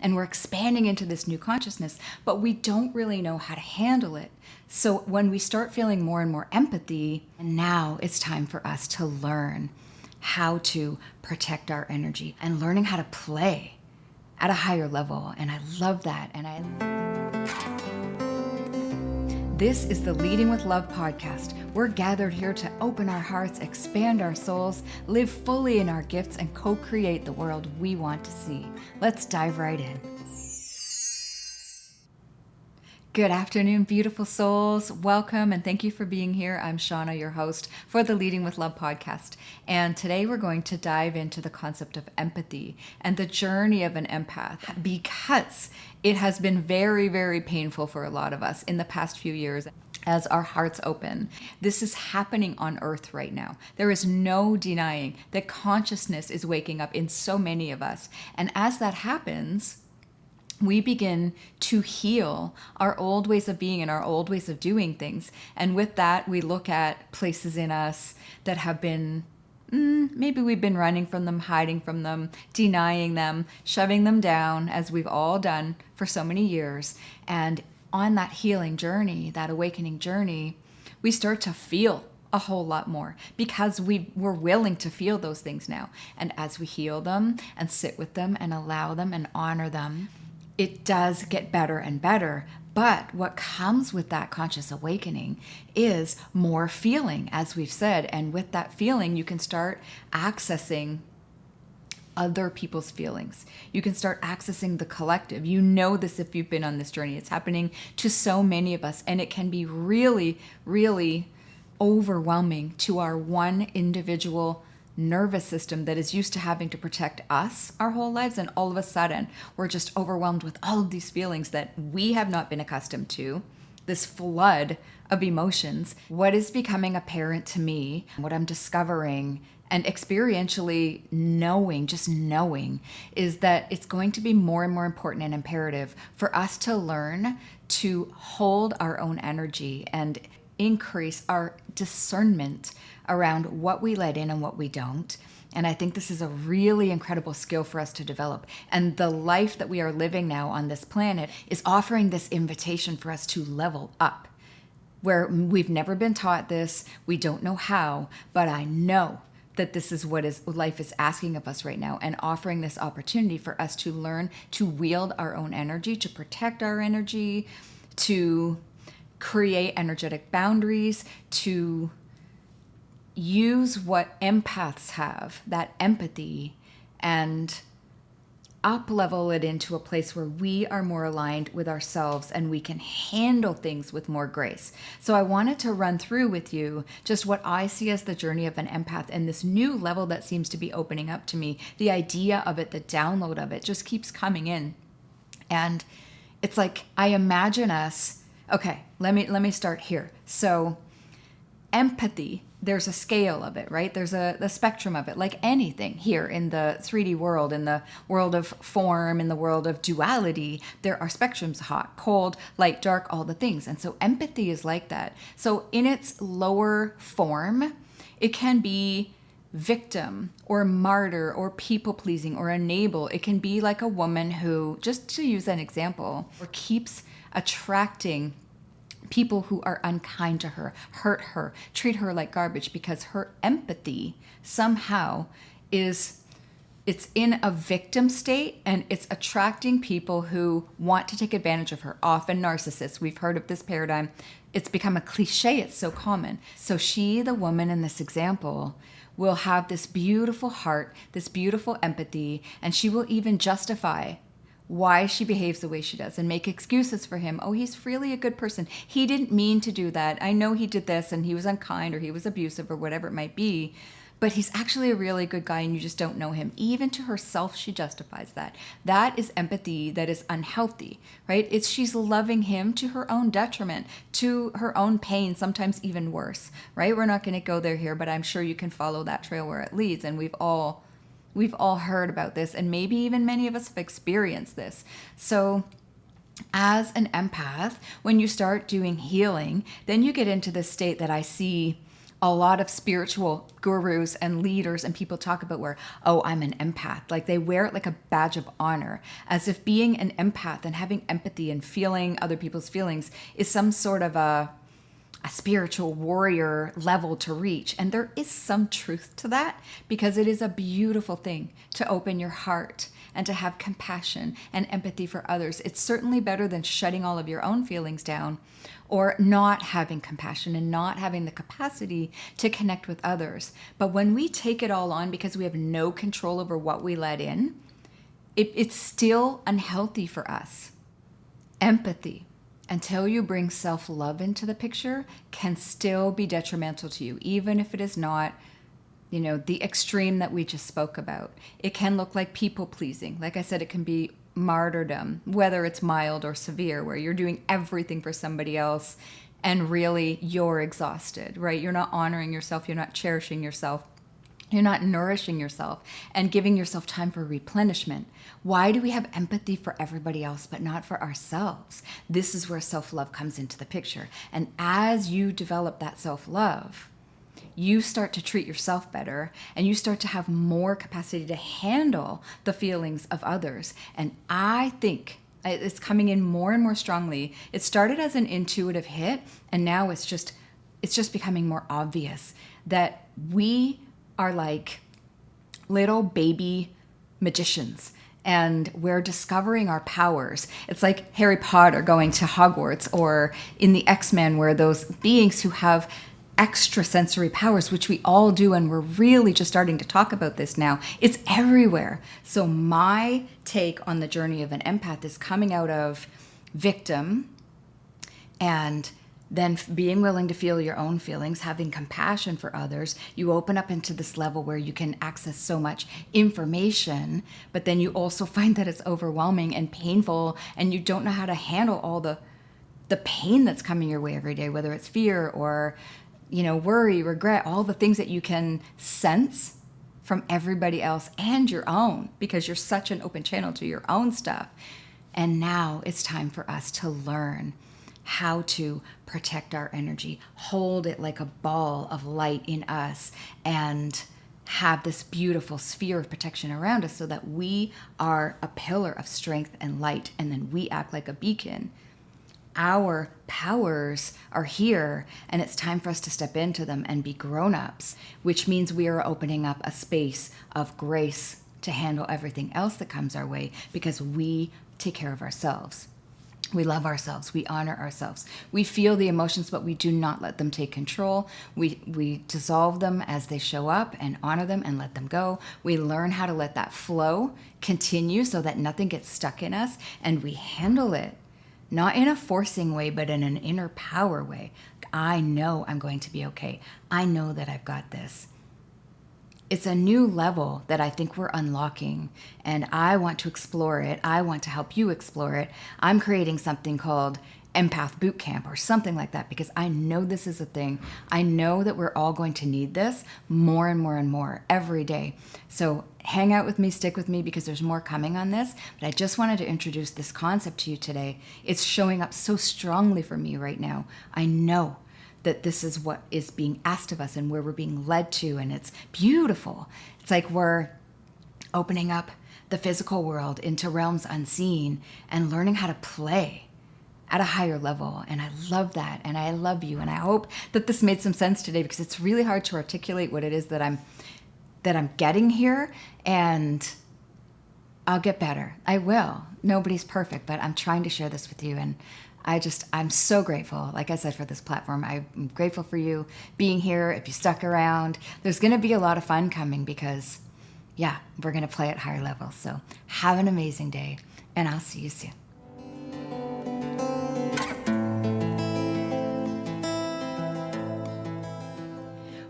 and we're expanding into this new consciousness, but we don't really know how to handle it. So when we start feeling more and more empathy, and now it's time for us to learn how to protect our energy and learning how to play at a higher level. And I love that. This is the Leading with Love podcast. We're gathered here to open our hearts, expand our souls, live fully in our gifts, and co-create the world we want to see. Let's dive right in. Good afternoon, beautiful souls. Welcome and thank you for being here. I'm Shauna, your host for the Leading with Love podcast. And today we're going to dive into the concept of empathy and the journey of an empath, because it has been very, very painful for a lot of us in the past few years as our hearts open. This is happening on Earth right now. There is no denying that consciousness is waking up in so many of us. And as that happens, we begin to heal our old ways of being and our old ways of doing things. And with that, we look at places in us that have been, maybe we've been running from them, hiding from them, denying them, shoving them down, as we've all done for so many years. And on that healing journey, that awakening journey, we start to feel a whole lot more because we're willing to feel those things now. And as we heal them and sit with them and allow them and honor them, it does get better and better. But what comes with that conscious awakening is more feeling, as we've said. And with that feeling, you can start accessing other people's feelings. You can start accessing the collective. You know this if you've been on this journey. It's happening to so many of us. And it can be really, really overwhelming to our one individual nervous system that is used to having to protect us our whole lives, and all of a sudden we're just overwhelmed with all of these feelings that we have not been accustomed to, this flood of emotions. What is becoming apparent to me, what I'm discovering and experientially knowing, just knowing, is that it's going to be more and more important and imperative for us to learn to hold our own energy and increase our discernment around what we let in and what we don't. And I think this is a really incredible skill for us to develop. And the life that we are living now on this planet is offering this invitation for us to level up, where we've never been taught this. We don't know how, but I know that this is what life is asking of us right now, and offering this opportunity for us to learn to wield our own energy, to protect our energy, to create energetic boundaries, to use what empaths have, that empathy, and up-level it into a place where we are more aligned with ourselves and we can handle things with more grace. So I wanted to run through with you just what I see as the journey of an empath and this new level that seems to be opening up to me. The idea of it, the download of it just keeps coming in. And it's like, I imagine us, okay, let me start here. So empathy, there's a scale of it, right? There's the spectrum of it, like anything here in the 3D world, in the world of form, in the world of duality. There are spectrums: hot, cold, light, dark, all the things. And so empathy is like that. So in its lower form, it can be victim or martyr or people pleasing or enable. It can be like a woman who, just to use an example, keeps attracting people who are unkind to her, hurt her, treat her like garbage, because her empathy somehow it's in a victim state, and it's attracting people who want to take advantage of her, often narcissists. We've heard of this paradigm. It's become a cliche. It's so common. So she, the woman in this example, will have this beautiful heart, this beautiful empathy, and she will even justify why she behaves the way she does and make excuses for him. Oh, he's really a good person. He didn't mean to do that. I know he did this and he was unkind or he was abusive or whatever it might be, but he's actually a really good guy and you just don't know him. Even to herself, she justifies that. That is empathy that is unhealthy, right? She's loving him to her own detriment, to her own pain, sometimes even worse, right? We're not going to go there here, but I'm sure you can follow that trail where it leads. And we've all heard about this, and maybe even many of us have experienced this. So as an empath, when you start doing healing, then you get into this state that I see a lot of spiritual gurus and leaders and people talk about where, oh, I'm an empath. Like they wear it like a badge of honor, as if being an empath and having empathy and feeling other people's feelings is some sort of a spiritual warrior level to reach. And there is some truth to that, because it is a beautiful thing to open your heart and to have compassion and empathy for others. It's certainly better than shutting all of your own feelings down or not having compassion and not having the capacity to connect with others. But when we take it all on because we have no control over what we let in, it's still unhealthy for us. Empathy, until you bring self-love into the picture, can still be detrimental to you, even if it is not, the extreme that we just spoke about. It can look like people pleasing. Like I said, it can be martyrdom, whether it's mild or severe, where you're doing everything for somebody else and really you're exhausted, right? You're not honoring yourself. You're not cherishing yourself. You're not nourishing yourself and giving yourself time for replenishment. Why do we have empathy for everybody else but not for ourselves? This is where self-love comes into the picture. And as you develop that self-love, you start to treat yourself better and you start to have more capacity to handle the feelings of others. And I think it's coming in more and more strongly. It started as an intuitive hit, and now it's just becoming more obvious that we are like little baby magicians and we're discovering our powers. It's like Harry Potter going to Hogwarts, or in the X-Men, where those beings who have extrasensory powers, which we all do, and we're really just starting to talk about this now. It's everywhere. So my take on the journey of an empath is coming out of victim and then being willing to feel your own feelings, having compassion for others. You open up into this level where you can access so much information, but then you also find that it's overwhelming and painful, and you don't know how to handle all the pain that's coming your way every day, whether it's fear or worry, regret, all the things that you can sense from everybody else and your own, because you're such an open channel to your own stuff. And now it's time for us to learn how to protect our energy, hold it like a ball of light in us, and have this beautiful sphere of protection around us so that we are a pillar of strength and light, and then we act like a beacon. Our powers are here, and it's time for us to step into them and be grown-ups, which means we are opening up a space of grace to handle everything else that comes our way, because we take care of ourselves. We love ourselves. We honor ourselves. We feel the emotions, but we do not let them take control. We dissolve them as they show up and honor them and let them go. We learn how to let that flow continue so that nothing gets stuck in us, and we handle it. Not in a forcing way, but in an inner power way. I know I'm going to be okay. I know that I've got this. It's a new level that I think we're unlocking, and I want to explore it. I want to help you explore it. I'm creating something called Empath Bootcamp or something like that, because I know this is a thing. I know that we're all going to need this more and more and more every day. So hang out with me, stick with me, because there's more coming on this. But I just wanted to introduce this concept to you today. It's showing up so strongly for me right now. I know that this is what is being asked of us and where we're being led to, and it's beautiful. It's like we're opening up the physical world into realms unseen and learning how to play at a higher level. And I love that, and I love you, and I hope that this made some sense today, because it's really hard to articulate what it is that I'm getting here, and I'll get better. I will. Nobody's perfect, but I'm trying to share this with you, and I'm so grateful, like I said, for this platform. I'm grateful for you being here. If you stuck around, there's going to be a lot of fun coming, because we're going to play at higher levels. So have an amazing day, and I'll see you soon.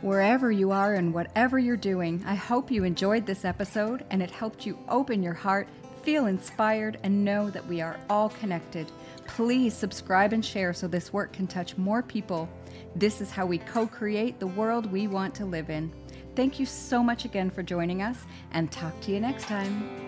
Wherever you are and whatever you're doing, I hope you enjoyed this episode and it helped you open your heart, feel inspired, and know that we are all connected. Please subscribe and share so this work can touch more people. This is how we co-create the world we want to live in. Thank you so much again for joining us, and talk to you next time.